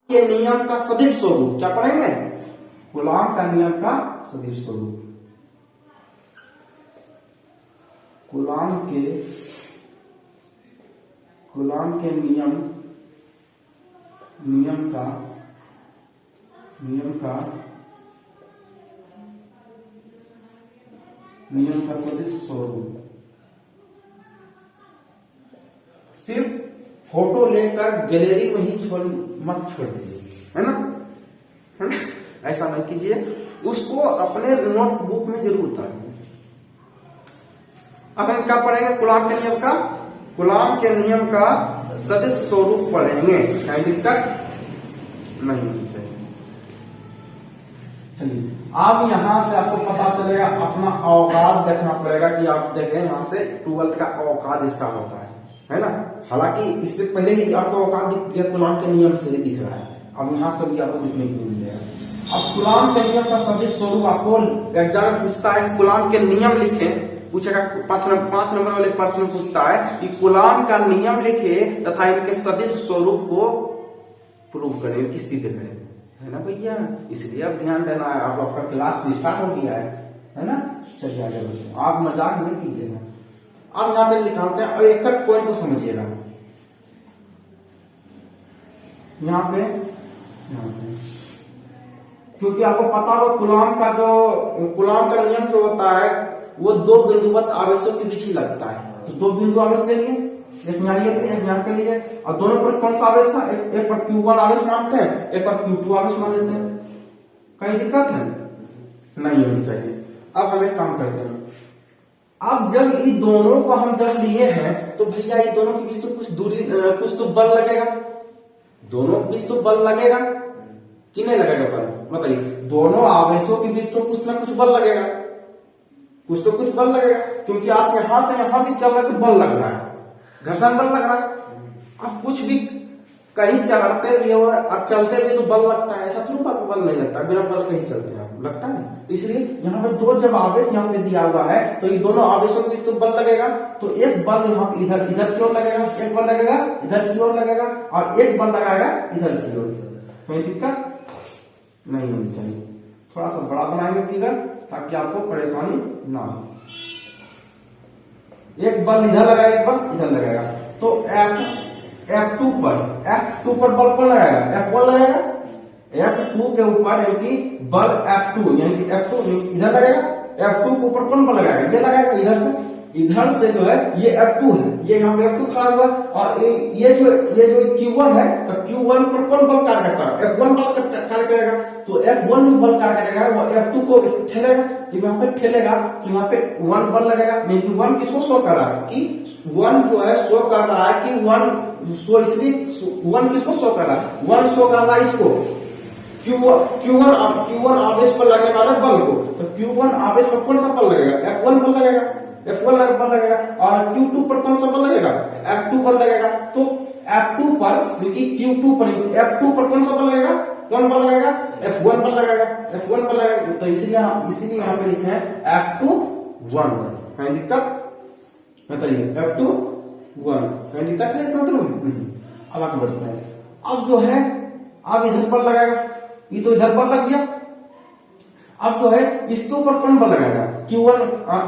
ये नियम का सदिश स्वरूप क्या पढ़ेंगे? कूलॉम का नियम का सदिश स्वरूप। कूलॉम के नियम का सदिश स्वरूप। सिर्फ फोटो लेकर गैलरी में ही मत छोड़ दीजिए, है ना? ऐसा नहीं कीजिए, उसको अपने नोटबुक में जरूर उतारिए। अब हम क्या पढ़ेंगे? कूलॉम के नियम का सदिश स्वरूप पढ़ेंगे। कहीं दिक्कत नहीं होनी चाहिए। चलिए, अब यहां से आपको पता चलेगा, अपना औकात देखना पड़ेगा कि आप देखें यहां से 12th का औकात इसका होता है ना? हालांकि इससे पहले ही आपको औकात दिख गया, कूलॉम के नियम से ही दिख रहा है। अब यहां से भी आपको दिखने को मिलेगा। अब कूलॉम के नियम का सदिश स्वरूप आपको एग्जाम में पूछता है, कूलॉम के नियम लिखें, पूछेगा 5 नंबर वाले प्रश्न में पूछता है कि कूलॉम का नियम लिखे तथा इनके सदिश स्वरूप को प्रूव करें, किस सिद्ध करें, है ना भैया? इसलिए अब ध्यान देना है। अब आपका क्लास स्टार्ट हो गया है ना? चलिए आगे बढ़ते हैं, आप मजाक नहीं कीजिएगा। अब यहाँ पे निकालते हैं और एक पॉइंट को समझिएगा। यहाँ पे क्योंकि आपको पता हो कूलॉम का नियम जो होता है वो दो बिंदुवत आवेशों के बीच ही लगता है। तो दो बिंदु आवेश ले लिए, एक यहाँ लिए, एक यहाँ पे लिए, और दोनों पर कौन सा आवेश था? एक पर Q1 आवेश मानते हैं, एक पर Q2 आवेश मान लेते हैं। कहीं दिक्कत है? नहीं होनी चाहिए। अब हम एक काम करते हैं, अब जब इन दोनों को हम जब लिए हैं तो भैया ये दोनों के बीच तो कुछ तो बल लगेगा। दोनों के बीच तो बल लगेगा कि नहीं लगेगा? बल बताइए। दोनों आवेशों के बीच तो कुछ ना कुछ बल लगेगा, कुछ बल लगेगा, क्योंकि आप यहां से यहां भी चल रहे तो बल लग रहा है, घर्षण बल लग रहा है। अब कुछ भी कहीं चढ़ते भी हो और चलते भी तो बल लगता है, ऐसा थोड़ा बल नहीं लगता, बिना बल कहीं चलते हैं आप, लगता है। इसलिए यहाँ पे दो जब आवेश यहाँ पे दिया हुआ है तो ये दोनों आवेशों के बीच तो बल लगेगा। तो एक बल यहाँ इधर की ओर लगेगा, एक बल लगेगा इधर की ओर लगेगा, और एक बल लगाएगा इधर की ओर। कोई दिक्कत नहीं होनी चाहिए। थोड़ा सा बड़ा बनाएंगे फिगर ताकि आपको परेशानी ना हो। एक बल इधर लगाएगा, एक बल इधर लगाएगा। तो F2 पर बल कौन लगाएगा? F1 लगाएगा। F2 के ऊपर यानी बल F2 यानी कि F2 इधर लगेगा, F2 के ऊपर कौन बल लगाएगा? ये लगाएगा इधर से जो है ये F2 है, ये यहाँ पे F2 खड़ा हुआ, और ये जो Q1 है, तो Q1 पर कौन बल कार्य करता है? F1 बल कार्य करेगा। तो F1 जो बल कार्य करेगा वो F2 को ठेलेगा। जब यहाँ पे ठेलेगा तो यहाँ पे 1 बल लगेगा। यानी कि 1 किसको शो कर रहा है कि 1 जो है शो कर रहा है कि 1 इसलिए 1 किसको शो कर रहा है? 1 शो कर रहा है इसको Q1 आवेश पर लगने वाले बल को। तो Q1 आवेश पर कौन सा बल लगेगा? F1 बल लगेगा, F1 बल लगेगा। और Q2 पर कौन सा बल लगेगा? F2 बल लगेगा। तो F2 पर क्योंकि Q2 पर F2 पर कौन सा बल लगेगा? कौन बल लगेगा? F1 बल लगेगा, F1 बल लगेगा। तो इसीलिए यहाँ पे लिखे हैं F2 1। कहीं दिक्कत बताइए? F2 1 कहीं दिक्कत है? इतना तो नहीं। अब आगे बढ़ते हैं। अब जो है अब इधर बल लगाएगा, ये तो इधर बल लग गया। अब जो है इसके ऊपर कौन बल लगाएगा? Q1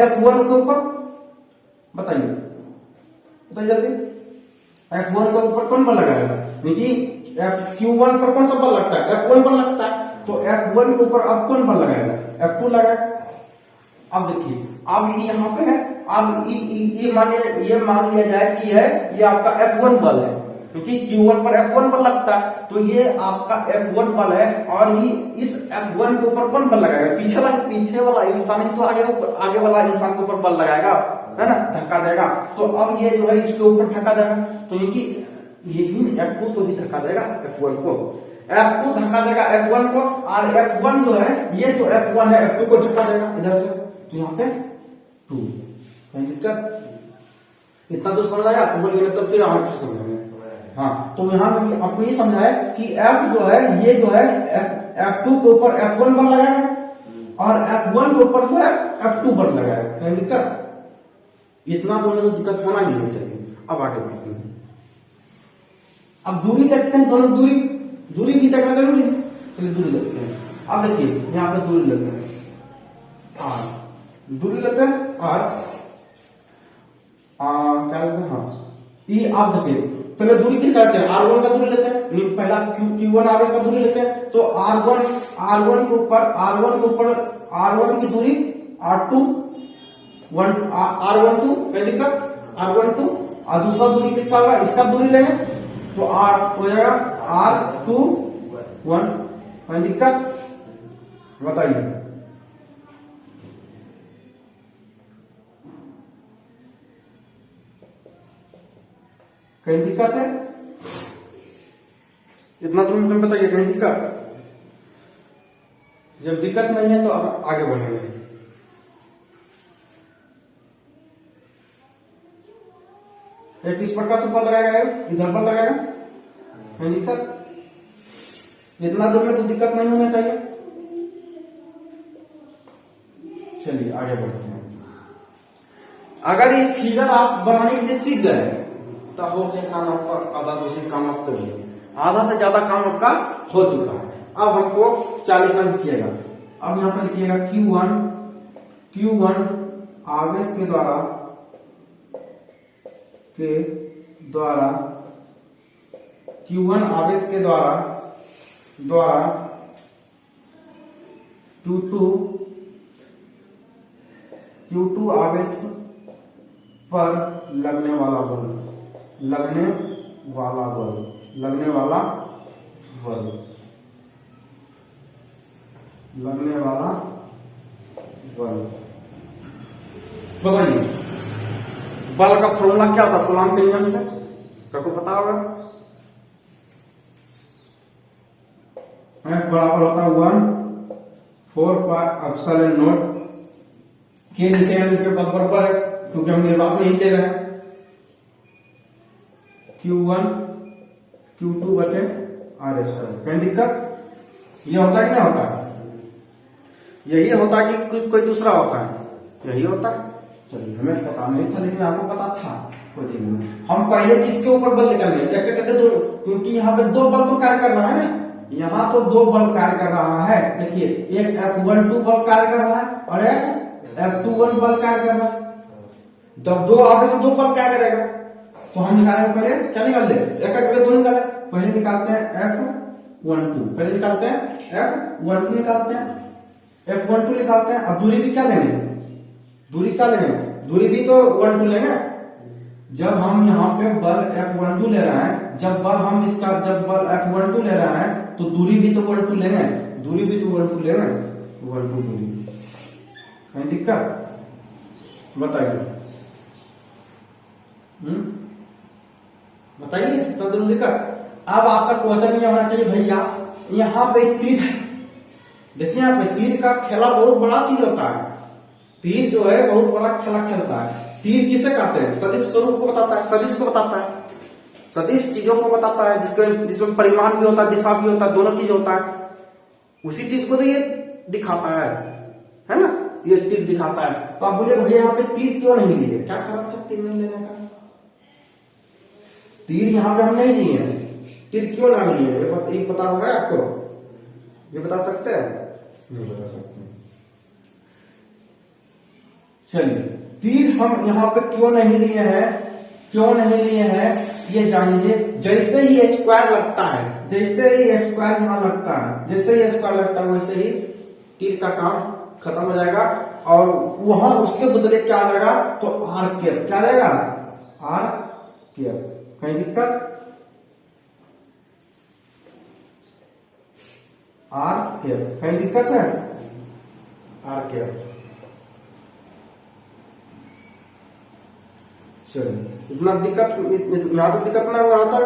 F1 के ऊपर बताइए जल्दी। F1 के ऊपर कौन बल लगाएगा? देखिए Q1 पर कौन सा बल लगता है? F1 बल लगता है। तो F1 के ऊपर अब कौन बल लगाएगा? F2 लगाएगा। अब देखिए अब ये यहाँ पे है, अब ये मान लिया जाए कि ये आपका F1 बल है, क्योंकि Q1 पर F1 बल लगता है। तो ये आपका F1 बल है, और ये इस F1 के ऊपर कौन बल लगाएगा? पीछे वाला इंसान ही तो आगे वाला इंसान के ऊपर बल लगाएगा, है ना? धक्का देगा। तो अब ये जो है इसके ऊपर धक्का देगा। तो यही F2 को भी धक्का देगा F1 को। F2 धक्का देगा F1 को, और F1 जो है ये जो F1 है F2 को धक्का देगा इधर से। तो यहाँ पे 2। कोई दिक्कत? इतना तो समझ आया? तो बोलिए तो फिर आगे फिर समझेंगे। हाँ, तो यहाँ आपको ये समझाया कि F जो है ये जो है F2 के ऊपर F1 बल लगाएगा, और F1 के ऊपर जो है F2 बल लगाएगा। कहीं दिक्कत? इतना तो मुझे दिक्कत होना ही नहीं चाहिए। अब आगे बढ़ते हैं। अब दूरी देखते हैं, दोनों दूरी दूरी भी तकना जरूरी है। चलिए दूरी लेते हैं। अब देखिए यहाँ पे दूरी लेते हैं आर, दूरी लेते हैं आर, क्या लेते हैं, हाँ ई। आप देखिए पहले दूरी किसका लेते हैं, R1 का दूरी लेते हैं, पहला Q1 आवेश का दूरी लेते हैं। तो R1 के ऊपर R1 की दूरी R12 कोई दिक्कत, R12 और दूसरा दूरी किसका होगा, इसका दूरी लेंगे तो R हो जाएगा R21, कोई दिक्कत, बताइए। कहीं दिक्कत है, इतना तो मुझे बताइए, कहीं दिक्कत? जब दिक्कत नहीं है तो अब आगे बढ़ेंगे। एक किस प्रकार से बल लगाएगा, इधर बल लगाएगा, कहीं दिक्कत? इतना दूर में तो दिक्कत नहीं होना चाहिए। चलिए आगे बढ़ते हैं। अगर ये फिगर आप बनाने के लिए सीख गए तो हो गया काम आपका, आधा से काम आप कर लिए, आधा से ज्यादा काम आपका हो चुका है। अब हमको क्या लिखना लिखिएगा, अब यहां पर लिखिएगा Q1 आवेश के द्वारा Q1 आवेश के द्वारा Q2 आवेश पर लगने वाला बल, बताइए बल का फॉर्मूला क्या होता है कूलॉम के नियम से, आपको पता होगा। F बराबर होता है 1/4πε0 के लिखे बराबर है क्योंकि हम निर्वात नहीं ले रहे हैं। Q1 Q2 बटे R स्क्वायर, कहीं दिक्कत? ये होता है कि नहीं होता है? यही होता है कि कोई दूसरा होता है, यही होता है। चलिए हमें पता नहीं था लेकिन आपको पता था, कोई दिक्कत नहीं। हम पहले किसके ऊपर बल निकालेंगे, कहते दो, क्योंकि यहाँ पे दो बल तो कार्य कर रहा है ना, यहाँ तो दो बल कार्य कर रहा है। देखिए एक F12 बल कार्य कर रहा है और एक F21 बल कार्य कर रहा है। जब दो आगे तो दो बल क्या करेगा, तो हम निकालेंगे पहले क्या निकाल ले, एक एक दो निकाले, पहले निकालते हैं F12, पहले निकालते हैं F12 निकालते हैं, F12 निकालते हैं। अब दूरी भी क्या लेंगे, दूरी क्या लेंगे, दूरी भी तो 12 लेंगे। जब हम यहाँ पे बल F12 ले रहे हैं, जब बल F12 ले रहे हैं तो दूरी भी तो 12 लेंगे, दूरी भी तो 12 लेंगे, 12 दूरी, कहीं दिक्कत? बताइए बताइए तो जरूर दिक्कत। अब आपका क्वेश्चन ये होना चाहिए भैया यहाँ पे तीर है, देखिए यहाँ पे तीर का खेला बहुत बड़ा चीज होता है, तीर जो है बहुत बड़ा खेला खेलता है। तीर किसे कहते हैं, सदिश स्वरूप को बताता है, सदिश को बताता है, सदिश चीजों को बताता है, जिसमें परिमाण भी होता है, दिशा भी होता है, दोनों चीज होता है। उसी चीज को तो ये दिखाता है ना, ये तीर दिखाता है। तो आप बोले भैया यहाँ पे तीर क्यों नहीं लिए, क्या खराब था तीर नहीं लेने का? तीर यहाँ पे हम नहीं लिए हैं, तीर क्यों ना लिए ये पता होगा आपको, ये बता सकते हैं? नहीं बता सकते। चलिए तीर हम यहाँ पे क्यों नहीं लिए हैं, क्यों नहीं लिए हैं ये जानिए। जैसे ही स्क्वायर लगता है, जैसे ही स्क्वायर यहाँ लगता है, जैसे ही स्क्वायर लगता है वैसे ही तीर का काम खत्म हो जाएगा और वहां उसके बदले क्या आ जाएगा, तो आर केप, क्या रहेगा, आर केप, कहीं दिक्कत? आर केप, कहीं दिक्कत है? आर केप। चलिए इतना दिक्कत, यहाँ तो दिक्कत ना हुआ था।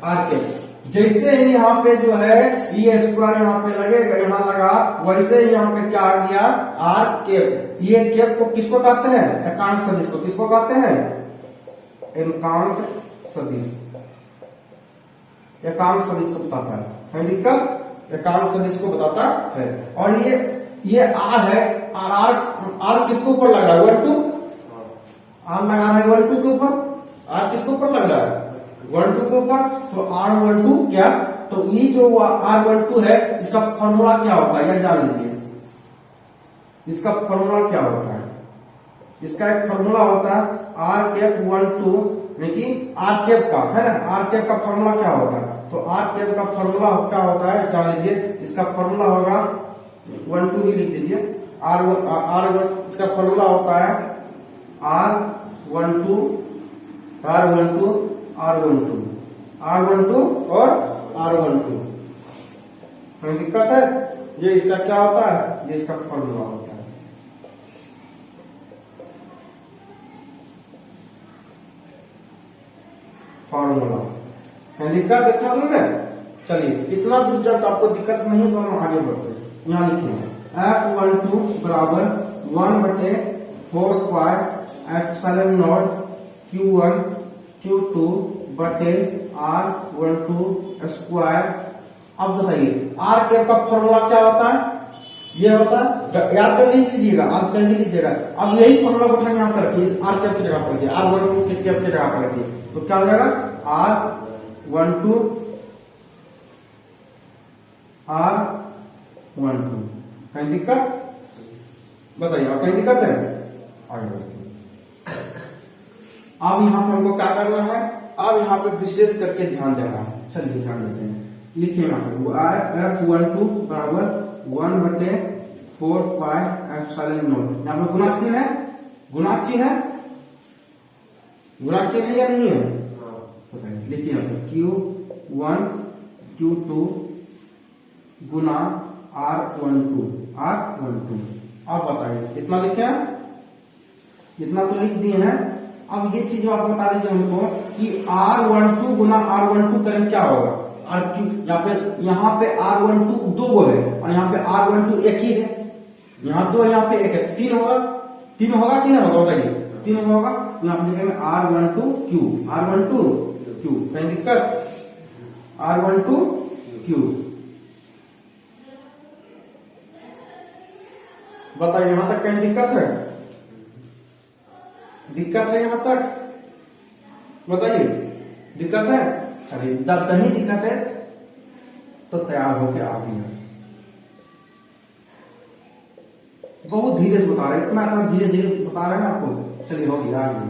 आर केप जैसे ही यहाँ पे जो है ये स्क्वायर यहाँ पे लगेगा, यहाँ लगा, वैसे ही यहाँ पे क्या आ गया, आर केप। ये केप को किसको कहते हैं, एकांक सदिश को, किसको कहते हैं, एकांक सदिश, एकांक सदिश को बताता है, कहीं दिक्कत? एकांक सदिश को बताता है। और ये आर है, आर किसके ऊपर लग रहा है, 12, आर लगा रहा है 12 के ऊपर, आर किसके ऊपर लग रहा है, 12 के ऊपर। तो R12 क्या तो ये जो R12 है इसका फॉर्मूला क्या होता है, यह जान लीजिए। इसका फॉर्मूला क्या होता है, इसका एक फॉर्मूला होता है R कैप 12 लेकिन R कैप का है ना, R कैप का फॉर्मूला क्या होता है, तो R कैप का फॉर्मूला क्या होता है जान लीजिए। इसका फॉर्मूला होगा 12 ही लिख दीजिए। इसका फॉर्मूला होता है R12 और R12। कोई दिक्कत है, ये इसका क्या होता है, ये इसका फॉर्मूला होता है। फॉर्मूला दिक्कत देखा तुमने। चलिए इतना दूर जब आपको दिक्कत नहीं तो हम आगे बढ़ते हैं। यहाँ लिखेंगे F12 बराबर 1/4 एप्सिलॉन नॉट Q1 Q2 बटे R12 स्क्वायर। अब बताइए R कैप का फॉर्मूला क्या होता है, ये होता है, याद कर लीजिएगा, आप कर लीजिएगा। अब यही फॉर्मूला को यहाँ पर रखिए, इस R कैप की जगह पर रखिए, R12 के कैप की जगह पर रखिए, तो क्या हो जाएगा R12 कहीं दिक्कत बताइए, और कहीं दिक्कत है, आगे बढ़ते। अब यहाँ पे हमको क्या करना है, अब यहाँ पे विशेष करके ध्यान देना है। चलिए ध्यान देते हैं, लिखिए यहाँ पे F12 बराबर 1/4 एप्सिलॉन नॉट। यहाँ पे गुणांक चिन्ह है, गुणांक चिन्ह है, गुणांक चिन्ह है या नहीं है, बताइए। लिखिए यहाँ पे Q1 Q2 गुना R12। अब बताइए इतना लिखे हैं, इतना तो लिख दिए हैं। अब ये चीज आप बता दीजिए हमको कि R12 गुना R12 करें क्या होगा। यहाँ पे R12 दो गो है और यहाँ पे R12 एक ही है, यहाँ दो यहाँ पे एक है, तीन होगा कि नहीं होगा, बताइए तीन होगा। यहाँ पे लिखेंगे R12 Q, कहीं दिक्कत, R12 Q। बताइए यहां तक कहीं दिक्कत है, दिक्कत है यहां तक, बताइए दिक्कत है। चलिए जब कहीं दिक्कत है तो तैयार होके आ गई है। बहुत धीरे से बता रहे, इतना धीरे धीरे बता रहे हैं ना आपको। चलिए हो गया, आ गई,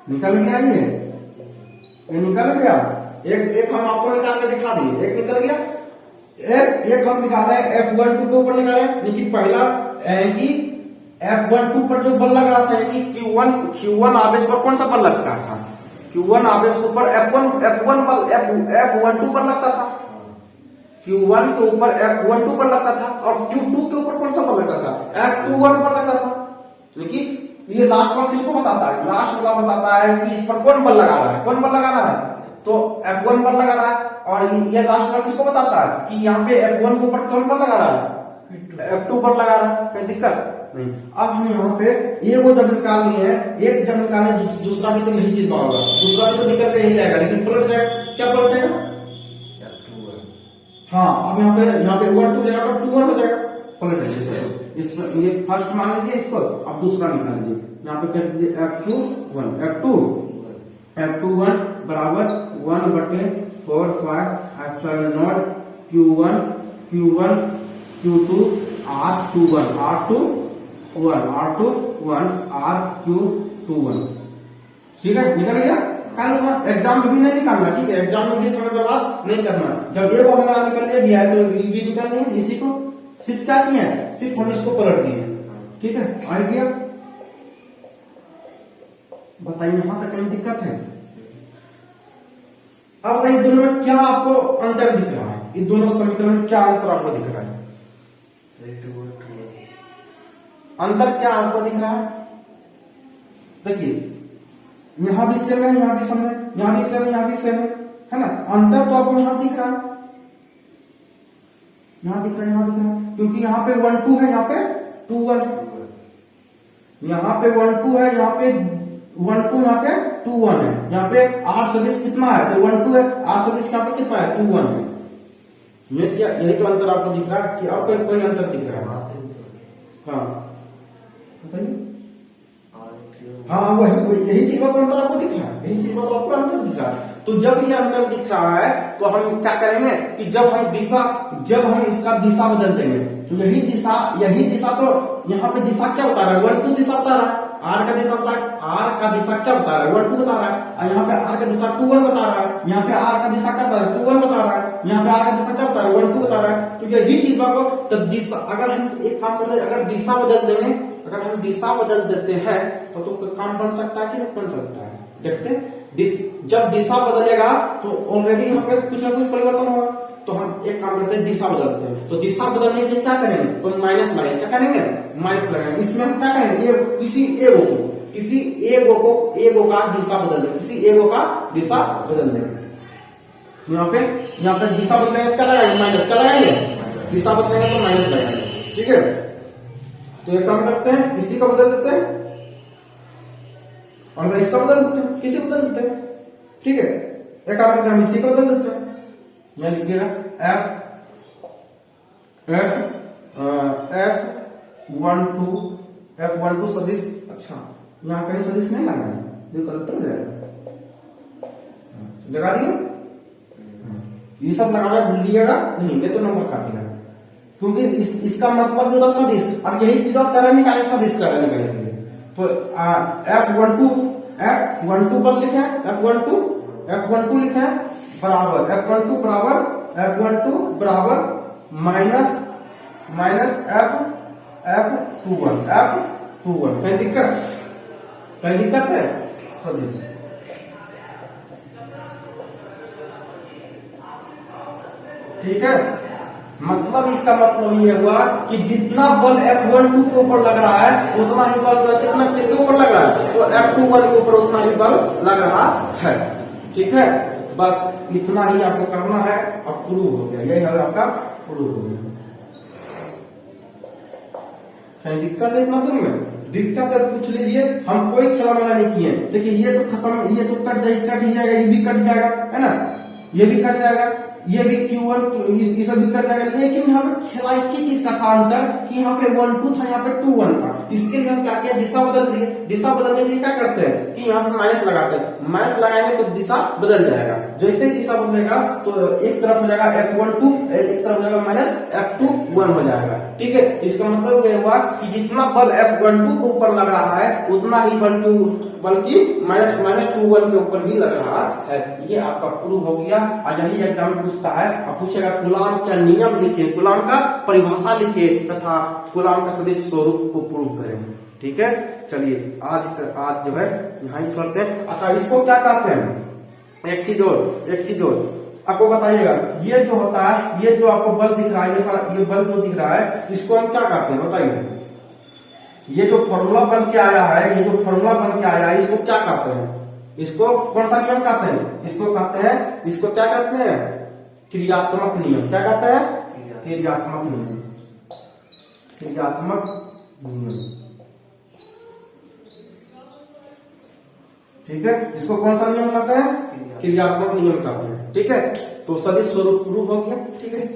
निकल गया, ये निकल गया। एक हम आपको निकाल के दिखा दिए, एक निकल गया। एक हम निकाले F12 के ऊपर निकाले, लेकिन पहला कि F12 पर जो बल लग रहा था कि Q1 आवेश पर कौन सा बल लगता था, Q1 आवेश के ऊपर F12 पर लगता था, Q1 के ऊपर F12 पर लगता था, और Q2 के ऊपर कौन सा बल लगता था, F21 पर लगता था। लेकिन ये लास्ट वाला किसको बताता है, लास्ट वाला बताता है कि इस पर कौन बल लगा रहा है, कौन बल लगा रहा है, तो F1 बल लगा रहा है। और ये लास्ट वाला किसको बताता है कि यहाँ पे F1 के ऊपर कौन बल लगा रहा है, F2 पर लगा रहा है, कोई दिक्कत नहीं। अब हम यहाँ पे एक वो जब निकाल लिए हैं, एक जब निकाले दूसरा भी तो नहीं चीज होगा, दूसरा भी तो निकल के ही जाएगा, लेकिन पलट जाएगा, क्या पलट जाएगा, हाँ। अब यहाँ पे 1 2 जगह पर 2 1 हो जाएगा, पलट जाएगा। इस ये फर्स्ट मान लीजिए इसको, अब दूसरा निकाल लीजिए, यहाँ पे कह दीजिए F21 बराबर 1/4 epsilon not Q1 Q2 R21 ठीक है, निकल गया। कल एग्जाम में भी नहीं निकालना, ठीक है, एग्जाम में भी समय बर्बाद नहीं करना। जब एक हमारा निकल गया है तो भी निकलनी है, इसी को सिर्फ क्या किया है, सिर्फ हम इसको पलट दिए, ठीक है, आ गया। बताइए यहां तक कहीं दिक्कत है। अब बताइए दोनों में क्या आपको अंतर दिख रहा है, इन दोनों समीकरण में क्या अंतर आपको दिख रहा है, अंतर क्या आपको दिख रहा है। देखिए यहां भी सेम है, यहां भी सेम है, यहां भी सेम है, यहां भी सेम है ना। अंतर तो आपको यहां दिख रहा है, यहां दिख रहा है, यहां दिख रहा है, क्योंकि यहाँ पे 1 2 है, यहाँ पे 2 1 है, यहाँ पे 1 2 है, यहाँ पे 1 2, यहाँ पे 2 1 है। यहाँ पे R सदिश कितना है, तो 1 2 है, R सदिश यहाँ पे कितना है, 2 1 है। यही तो अंतर आपको दिख रहा है कि आपको कोई अंतर दिख रहा है, हाँ बताइए। हाँ यही चीज में तो अंतर आपको दिख रहा है, यही चीज में तो आपको अंतर दिख रहा है। तो जब ये अंतर दिख रहा है तो हम क्या करेंगे कि जब हम इसका दिशा बदल देंगे तो यही दिशा तो यहाँ पे दिशा क्या बता रहा है, 1 2 दिशा बता रहा है, आर का दिशा क्या बता रहा है, 1 2 बता रहा है, और यहाँ पे आर का दिशा 2 1 बता रहा है, यहाँ पे आर का दिशा क्या बता रहा है, 2 1 बता रहा है, यहाँ पे आर का दिशा क्या बता रहा है, 1 2 बता रहा है। तो यही चीज को तो दिशा, अगर हम एक काम करते हैं, अगर दिशा बदल देंगे, अगर हम दिशा बदल देते हैं तो काम बन सकता है कि नहीं बन सकता है, देखते हैं। जब दिशा बदलेगा तो ऑलरेडी यहाँ पे कुछ ना कुछ परिवर्तन होगा, तो हम एक काम करते हैं, दिशा बदलते हैं। तो दिशा बदलने के लिए क्या करेंगे, तो माइनस लगाएंगे, क्या करेंगे, माइनस लगाएंगे। इसमें हम क्या करेंगे, किसी एगो का दिशा बदल देंगे, किसी एगो का दिशा बदल देंगे। यहाँ पे दिशा बदलेंगे, क्या लगाएंगे, माइनस, क्या लगाएंगे, दिशा बदलेंगे तो माइनस लगाएंगे, ठीक है। तो एक काम करते हैं, इसी का बदल देते हैं और इसका बदल देते हैं, किसी बदल देते हैं, ठीक है। एक काम करते हैं, हम इसी का बदल देते हैं, मैं लिखिएगा F12 सदिश। अच्छा, यहाँ कहीं सदिश नहीं लगा है, ये गलत हो जाएगा, लगा दिए। ये सब लगाना भूल लिएगा नहीं, मैं तो नंबर काट दिया, क्योंकि इसका मतलब होता सदिश। अब यही चीज आप करने निकाले, सदिश करने निकालेंगे। तो F12 पर लिखे हैं, F12 लिखे हैं बराबर F12 बराबर माइनस F21। कहीं दिक्कत है, सदिश। ठीक है, मतलब इसका मतलब ये हुआ कि जितना बल F12 के ऊपर लग रहा है उतना ही बल जो कितना किसके ऊपर लग रहा है, तो F21 के ऊपर उतना ही बल लग रहा है, ठीक है। बस इतना ही आपको करना है, अब प्रूव हो गया, यही है आपका प्रूव हो गया। कहीं दिक्कत है, मतलब में दिक्कत है पूछ लीजिए, हम कोई खेला मेला नहीं किए। देखिए ये तो खत्म, ये तो कट जाएगा, ये भी कट जाएगा, है ना, ये भी कट जाएगा, ये भी Q1 ये सब भी कट जाएगा। लेकिन यहाँ पे खेला एक ही चीज का था अंतर कि यहाँ पे 1 2 था, यहाँ पे 2 1 था। इसके लिए हम क्या किया, दिशा बदल दिए। दिशा बदलने के लिए क्या करते हैं कि यहाँ पे माइनस लगाते हैं, माइनस लगाएंगे तो दिशा बदल जाएगा। जैसे ही दिशा बदलेगा तो एक तरफ हो जाएगा F12, एक तरफ हो जाएगा माइनस F21 हो जाएगा, ठीक है। इसका मतलब ये हुआ कि जितना बल F12 के ऊपर लग रहा है उतना ही बल्कि माइनस 21 के ऊपर भी लग रहा है। ये आपका प्रूव हो गया। और यही एग्जाम पूछता है, अब पूछेगा कूलाम का नियम लिखे, कूलाम का परिभाषा लिखे तथा कूलाम का सदिश स्वरूप को प्रूव करें, ठीक है। चलिए आज जो है यहाँ ही छोड़ते हैं। अच्छा, इसको क्या कहते हैं, एक चीज और आपको बताइएगा। ये जो होता है, ये जो आपको बल दिख रहा है, ये बल जो दिख रहा है, इसको हम क्या कहते हैं बताइए। ये जो फॉर्मूला बन के आया है, इसको क्या कहते हैं, इसको कौन सा नियम कहते हैं, इसको क्या कहते हैं, क्रियात्मक नियम। क्या कहते हैं, क्रियात्मक नियम। ठीक है, इसको कौन सा नियम कहते हैं, क्रियात्मक नियम कहते हैं, ठीक है। तो सदिश स्वरूप प्रूव हो गया, ठीक है।